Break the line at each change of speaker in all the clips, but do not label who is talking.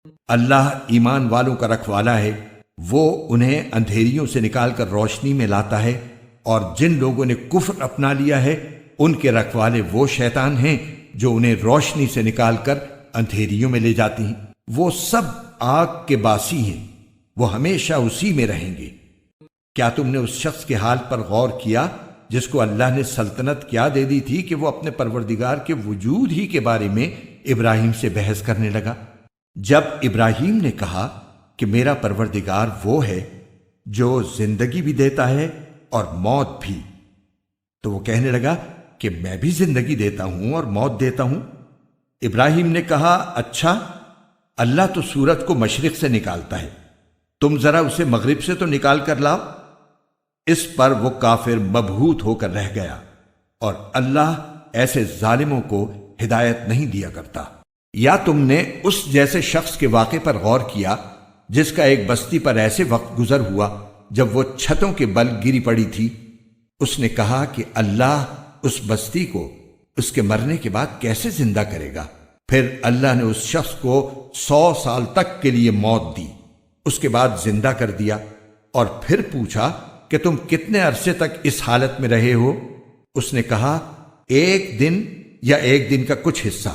اللہ ایمان والوں کا رکھوالا ہے، وہ انہیں اندھیریوں سے نکال کر روشنی میں لاتا ہے، اور جن لوگوں نے کفر اپنا لیا ہے ان کے رکھوالے وہ شیطان ہیں جو انہیں روشنی سے نکال کر اندھیریوں میں لے جاتی ہیں۔ وہ سب آگ کے باسی ہیں، وہ ہمیشہ اسی میں رہیں گے۔ کیا تم نے اس شخص کے حال پر غور کیا جس کو اللہ نے سلطنت کیا دے دی تھی کہ وہ اپنے پروردگار کے وجود ہی کے بارے میں ابراہیم سے بحث کرنے لگا؟ جب ابراہیم نے کہا کہ میرا پروردگار وہ ہے جو زندگی بھی دیتا ہے اور موت بھی، تو وہ کہنے لگا کہ میں بھی زندگی دیتا ہوں اور موت دیتا ہوں۔ ابراہیم نے کہا اچھا، اللہ تو سورج کو مشرق سے نکالتا ہے، تم ذرا اسے مغرب سے تو نکال کر لاؤ۔ اس پر وہ کافر مبہوت ہو کر رہ گیا، اور اللہ ایسے ظالموں کو ہدایت نہیں دیا کرتا۔ یا تم نے اس جیسے شخص کے واقعے پر غور کیا جس کا ایک بستی پر ایسے وقت گزر ہوا جب وہ چھتوں کے بل گری پڑی تھی، اس نے کہا کہ اللہ اس بستی کو اس کے مرنے کے بعد کیسے زندہ کرے گا؟ پھر اللہ نے اس شخص کو 100 سال تک کے لیے موت دی، اس کے بعد زندہ کر دیا، اور پھر پوچھا کہ تم کتنے عرصے تک اس حالت میں رہے ہو؟ اس نے کہا 1 دن یا 1 دن کا کچھ حصہ۔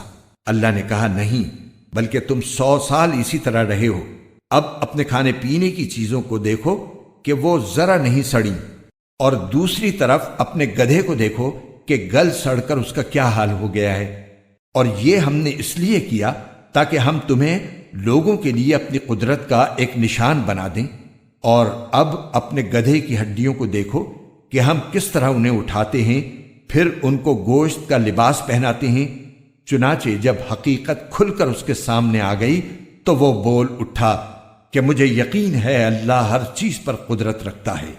اللہ نے کہا نہیں، بلکہ تم 100 سال اسی طرح رہے ہو۔ اب اپنے کھانے پینے کی چیزوں کو دیکھو کہ وہ ذرا نہیں سڑی، اور دوسری طرف اپنے گدھے کو دیکھو کہ گل سڑ کر اس کا کیا حال ہو گیا ہے۔ اور یہ ہم نے اس لیے کیا تاکہ ہم تمہیں لوگوں کے لیے اپنی قدرت کا ایک نشان بنا دیں۔ اور اب اپنے گدھے کی ہڈیوں کو دیکھو کہ ہم کس طرح انہیں اٹھاتے ہیں، پھر ان کو گوشت کا لباس پہناتے ہیں۔ چنانچہ جب حقیقت کھل کر اس کے سامنے آ گئی تو وہ بول اٹھا کہ مجھے یقین ہے اللہ ہر چیز پر قدرت رکھتا ہے۔